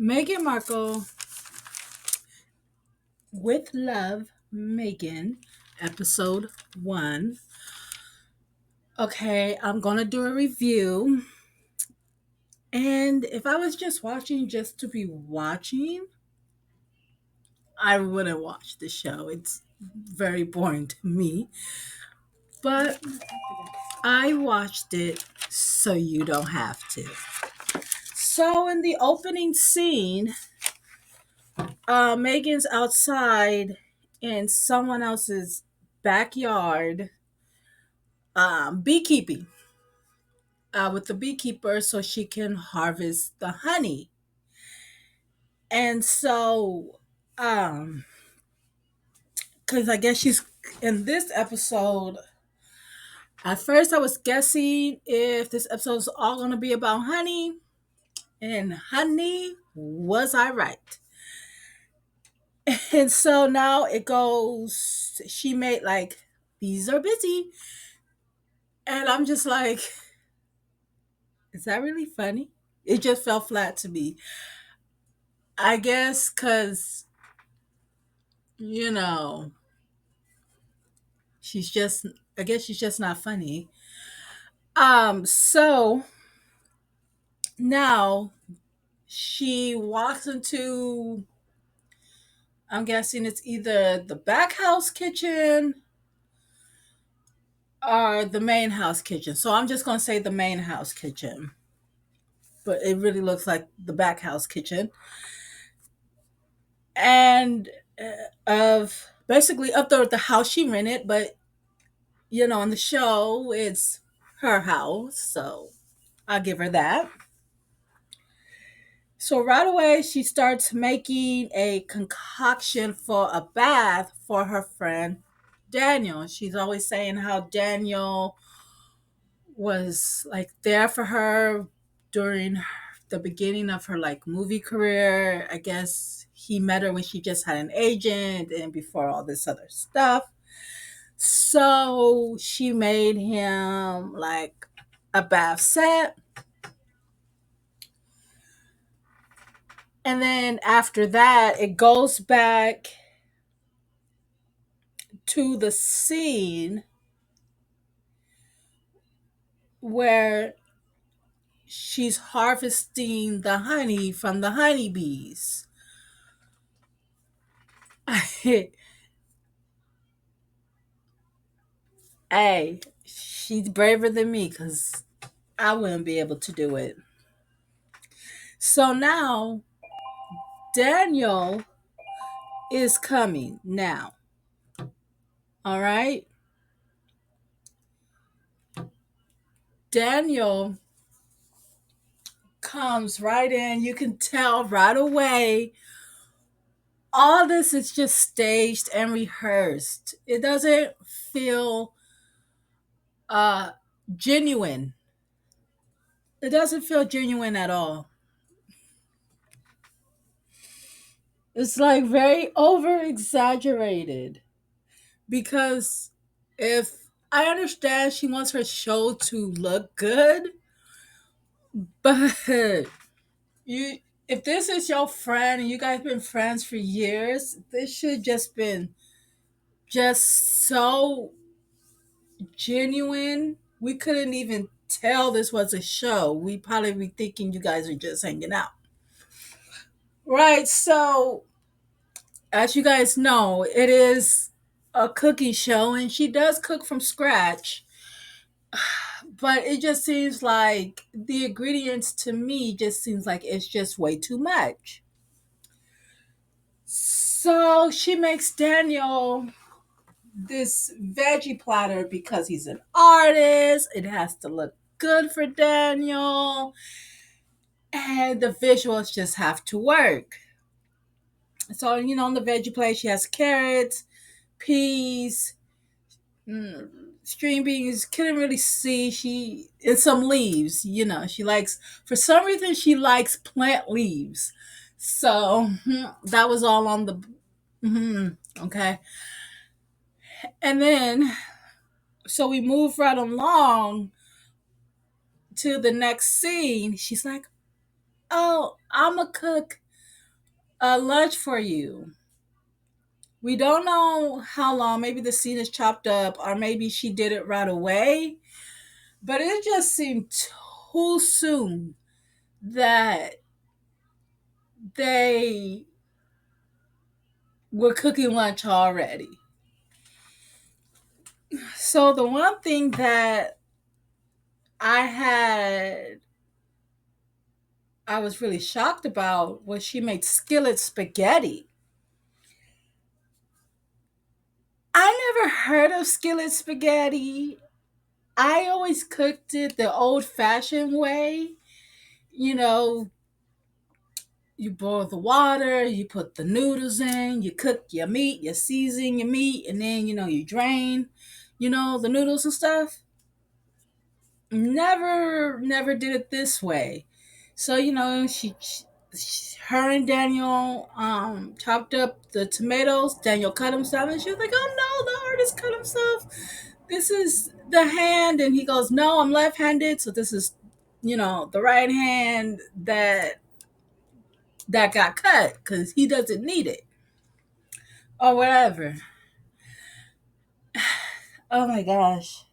Meghan Markle with Love, Meghan, episode 1. Okay, I'm going to do a review. And if I was just watching just to be watching, I wouldn't watch the show. It's very boring to me. But I watched it so you don't have to. So, in the opening scene, Megan's outside in someone else's backyard beekeeping with the beekeeper so she can harvest the honey. And so, because I guess she's in this episode, at first I was guessing if this episode is all going to be about honey. And honey, was I right? And so now it goes, she made like, bees are busy. And I'm just like, is that really funny? It just fell flat to me. I guess because, you know, she's just, I guess she's just not funny. So now she walks into, I'm guessing it's either the back house kitchen or the main house kitchen. So I'm just going to say the main house kitchen. But it really looks like the back house kitchen. And of basically of the house she rented, but on the show it's her house, so I'll give her that. So right away she starts making a concoction for a bath for her friend Daniel. She's always saying how Daniel was like there for her during the beginning of her like movie career. I guess he met her when she just had an agent and before all this other stuff. So she made him like a bath set. And then after that, it goes back to the scene where she's harvesting the honey from the honeybees. Hey, she's braver than me because I wouldn't be able to do it. So now Daniel is coming now. All right. Daniel comes right in. You can tell right away. All this is just staged and rehearsed. It doesn't feel uh genuine. It doesn't feel genuine at all. It's like very over exaggerated because if I understand she wants her show to look good, but you if this is your friend and you guys been friends for years, this should just been just so genuine. We couldn't even tell this was a show. We probably be thinking you guys are just hanging out. Right, so as you guys know, it is a cooking show and she does cook from scratch. But it just seems like the ingredients to me just seems like it's just way too much. So she makes Daniel this veggie platter because he's an artist. It has to look good for Daniel. And the visuals just have to work. So, on the veggie plate, she has carrots, peas, string beans. Couldn't really see. And some leaves. She likes, for some reason, she likes plant leaves. So that was all on the, okay. And then, so we move right along to the next scene. She's like, oh, I'm a cook. A lunch for you. We don't know how long. Maybe the scene is chopped up, or maybe she did it right away. But it just seemed too soon that they were cooking lunch already. So the one thing that I had I was really shocked about was she made skillet spaghetti. I never heard of skillet spaghetti. I always cooked it the old fashioned way. You know, you boil the water, you put the noodles in, you cook your meat, you season your meat, and then, you drain, the noodles and stuff. Never did it this way. So, her and Daniel chopped up the tomatoes. Daniel cut himself, and she was like, "Oh no, the artist cut himself. This is the hand." And he goes, "No, I'm left-handed, so this is, the right hand that got cut because he doesn't need it or whatever." Oh my gosh,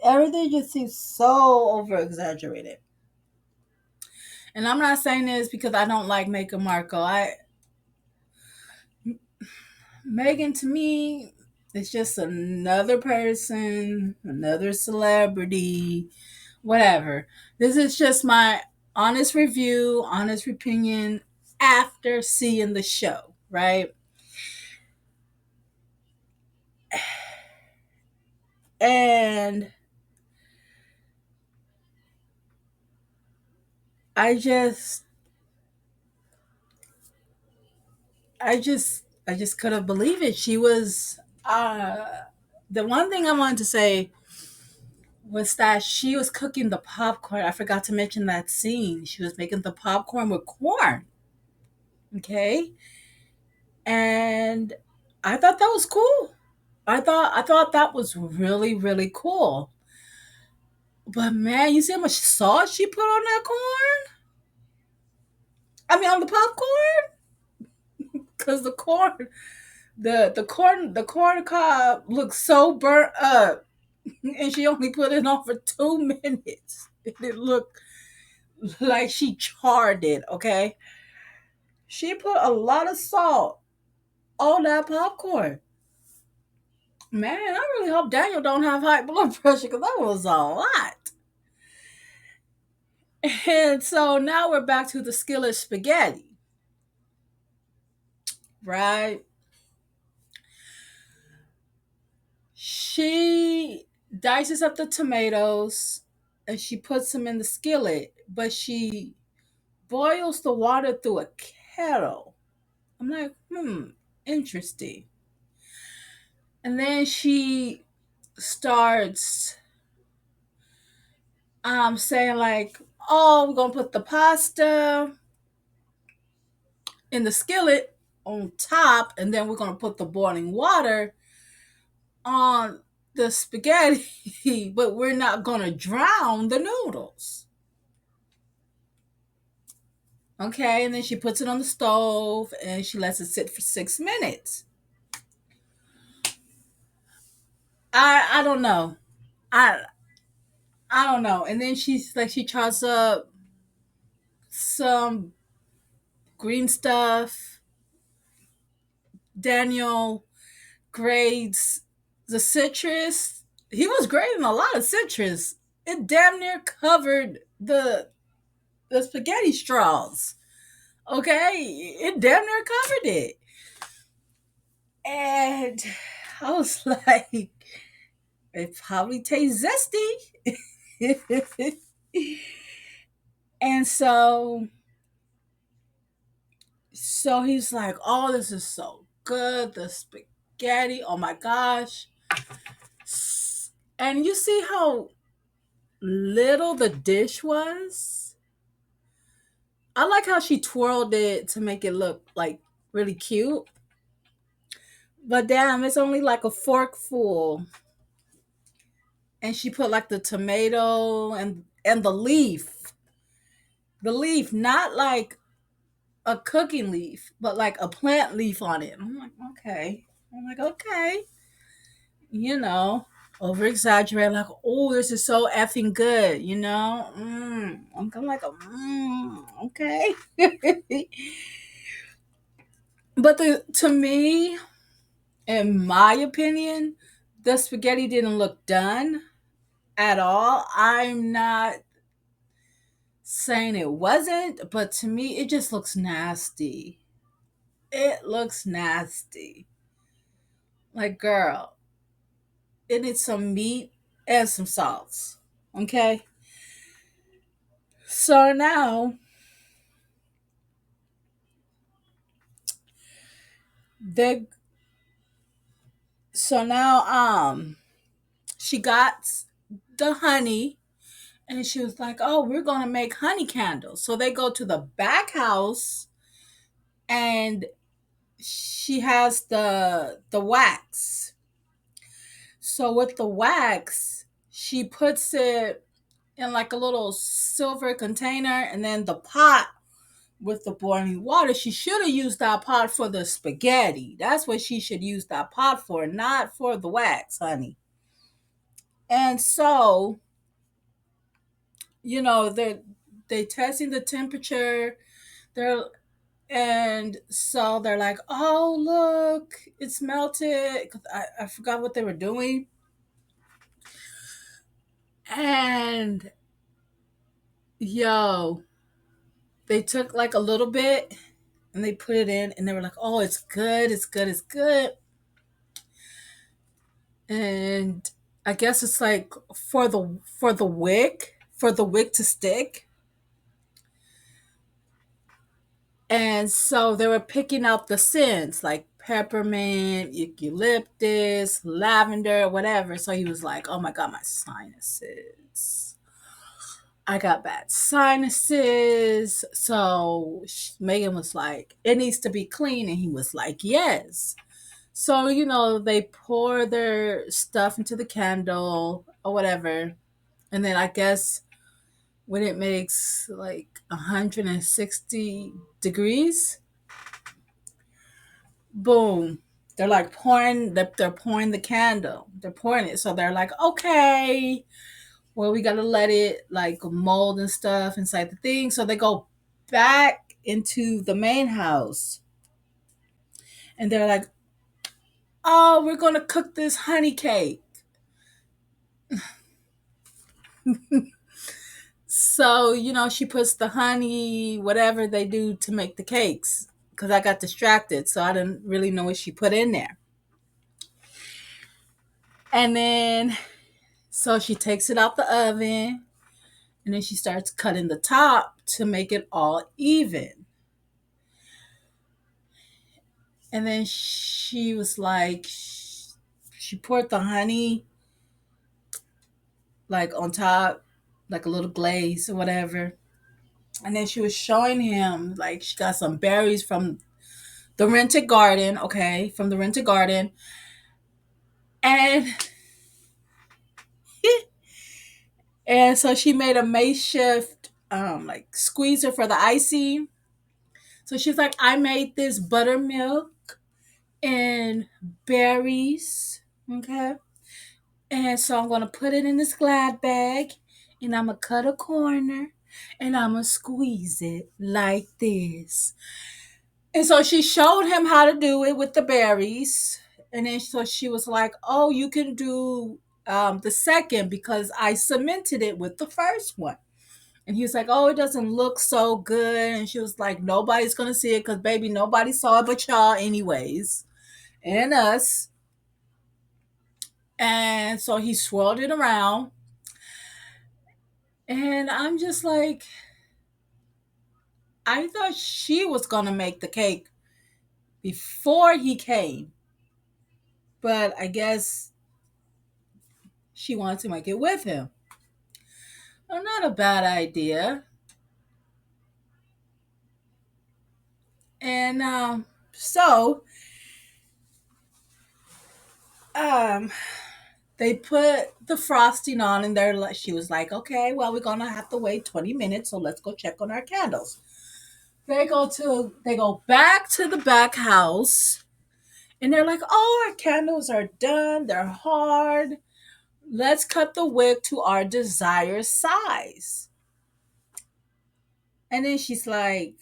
everything just seems so over exaggerated. And I'm not saying this because I don't like Meghan Markle. Meghan to me is just another person, another celebrity, whatever. This is just my honest review, honest opinion after seeing the show, right? And I just I just couldn't believe it. She was the one thing I wanted to say was that she was cooking the popcorn. I forgot to mention that scene. She was making the popcorn with corn. Okay. And I thought that was cool. I thought that was really, really cool. But man, you see how much salt she put on that corn? I mean on the popcorn? Cause the corn cob looks so burnt up. And she only put it on for 2 minutes. It looked like she charred it, okay? She put a lot of salt on that popcorn. Man, I really hope Daniel don't have high blood pressure because that was a lot. And so now we're back to the skillet spaghetti, right? She dices up the tomatoes and she puts them in the skillet, but she boils the water through a kettle. I'm like, interesting. And then she starts saying like, "Oh, we're gonna put the pasta in the skillet on top, and then we're gonna put the boiling water on the spaghetti, but we're not gonna drown the noodles." Okay, and then she puts it on the stove and she lets it sit for 6 minutes. I don't know. I I don't know. And then she chops up some green stuff. Daniel grades the citrus. He was grading a lot of citrus. It damn near covered the spaghetti straws. Okay, it damn near covered it. And I was like, it probably tastes zesty. And so he's like, "Oh, this is so good. The spaghetti. Oh my gosh." And you see how little the dish was? I like how she twirled it to make it look like really cute. But damn, it's only like a fork full. And she put like the tomato and the leaf. The leaf, not like a cooking leaf, but like a plant leaf on it. I'm like, okay. I'm like, okay. You know, over exaggerate, like, oh, this is so effing good, you know? I'm kind of like, okay. But to me, in my opinion, the spaghetti didn't look done at all. I'm not saying it wasn't, but to me, it just looks nasty. It looks nasty. Like, girl, it needs some meat and some salts. Okay? So now, they so now she got the honey, and she was like, oh, we're gonna make honey candles. So they go to the back house, and she has the wax. So with the wax, she puts it in like a little silver container, and then the pot with the boiling water, she should have used that pot for the spaghetti. That's what she should use that pot for, not for the wax, honey. And so, they testing the temperature. They're And so they're like, "Oh, look, it's melted." 'Cause I forgot what they were doing, and yo, they took like a little bit and they put it in, and they were like, "Oh, it's good, it's good, it's good." And I guess it's like for the wick to stick. And so they were picking out the scents like peppermint, eucalyptus, lavender, whatever. So he was like, "Oh my god, my sinuses. I got bad sinuses." So Megan was like, "It needs to be clean." And he was like, "Yes." So, they pour their stuff into the candle or whatever. And then I guess when it makes like 160 degrees, boom, they're like they're pouring the candle, they're pouring it. So they're like, okay, well, we gotta let it like mold and stuff inside the thing. So they go back into the main house, and they're like, oh, we're gonna cook this honey cake. So, she puts the honey, whatever they do to make the cakes, because I got distracted, so I didn't really know what she put in there. And then, so she takes it out the oven, and then she starts cutting the top to make it all even. And then she was like, she poured the honey like on top, like a little glaze or whatever. And then she was showing him like she got some berries from the rented garden, okay, from the rented garden. And and so she made a makeshift like squeezer for the icing. So she's like, I made this buttermilk and berries, okay? And so I'm gonna put it in this glad bag, and I'm gonna cut a corner, and I'm gonna squeeze it like this. And so she showed him how to do it with the berries. And then so she was like, oh, you can do the second because I cemented it with the first one. And he was like, oh, it doesn't look so good. And she was like, nobody's going to see it because, baby, nobody saw it but y'all, anyways, and us. And so he swirled it around. And I'm just like, I thought she was going to make the cake before he came. But I guess she wanted to make it with him. Well, not a bad idea. And so um, they put the frosting on, and she was like, okay, well, we're going to have to wait 20 minutes, so let's go check on our candles. They go back to the back house, and they're like, "Oh, our candles are done. They're hard. Let's cut the wick to our desired size." And then she's like,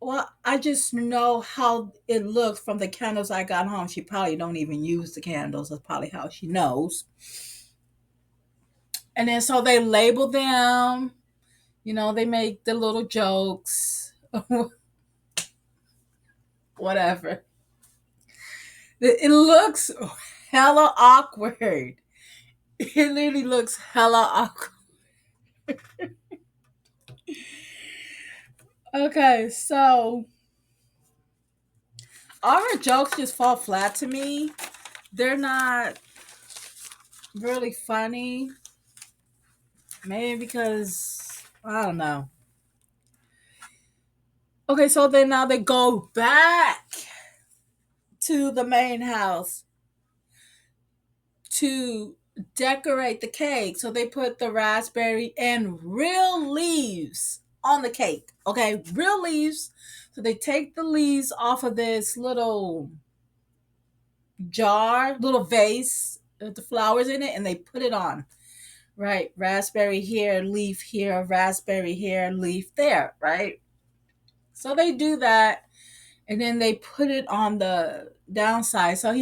"Well, I just know how it looks from the candles I got home." She probably don't even use the candles. That's probably how she knows. And then so they label them. They make the little jokes, whatever. It looks hella awkward. It literally looks hella awkward. Okay, so all her jokes just fall flat to me. They're not really funny. Maybe because I don't know. Okay, so then now they go back to the main house to decorate the cake. So they put the raspberry and real leaves on the cake. Okay, real leaves. So they take the leaves off of this little jar, little vase with the flowers in it, and they put it on. Right, raspberry here, leaf here, raspberry here, leaf there, right? So they do that, and then they put it on the downside. So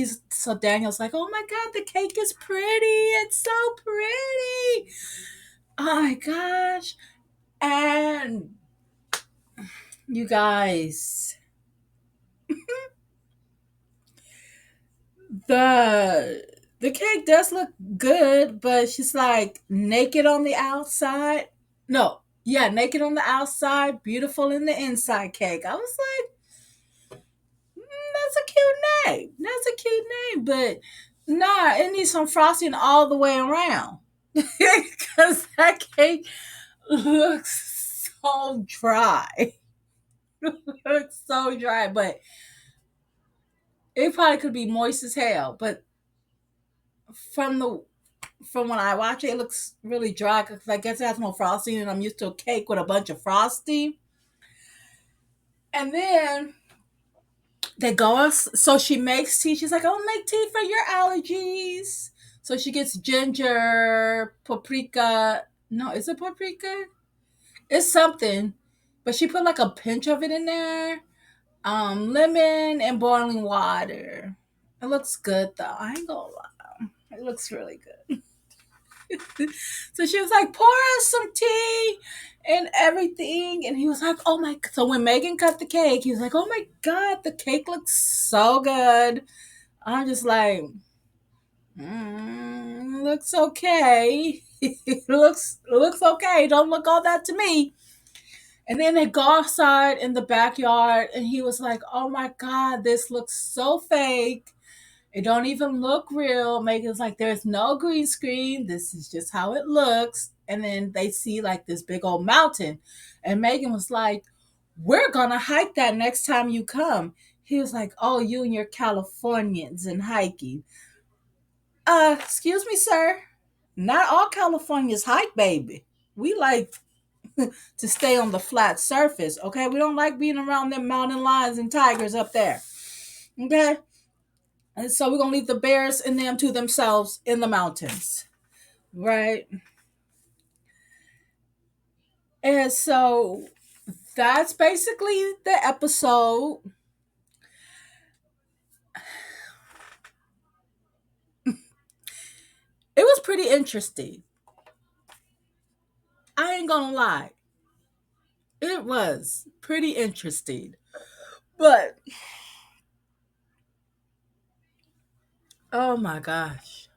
Daniel's like, "Oh my god, the cake is pretty. It's so pretty. Oh my gosh." And you guys, the cake does look good, but she's like naked on the outside. No, yeah, naked on the outside, beautiful in the inside cake. I was like, that's a cute name. That's a cute name, but nah, it needs some frosting all the way around because that cake looks so dry. Looks so dry, but it probably could be moist as hell. But from the from when I watch it, it looks really dry because I guess it has no frosting, and I'm used to a cake with a bunch of frosting. And then they go, so she makes tea. She's like, "I'll make tea for your allergies." So she gets ginger, paprika. No, is it paprika? It's something, but she put like a pinch of it in there. Lemon and boiling water. It looks good though. I ain't gonna lie. It looks really good. So she was like, "Pour us some tea and everything." And he was like, "Oh my." So when Megan cut the cake, he was like, "Oh my god, the cake looks so good." I'm just like, looks okay. It looks okay. Don't look all that to me. And then they go outside in the backyard, and he was like, "Oh my god, this looks so fake. It don't even look real." Megan's like, "There's no green screen. This is just how it looks." And then they see like this big old mountain. And Megan was like, "We're gonna hike that next time you come." He was like, "Oh, you and your Californians and hiking." Excuse me, sir. Not all Californians hike, baby. We like to stay on the flat surface, okay? We don't like being around them mountain lions and tigers up there. Okay? And so we're gonna leave the bears and them to themselves in the mountains. Right? And so that's basically the episode. It was pretty interesting. I ain't gonna lie. It was pretty interesting. But oh my gosh.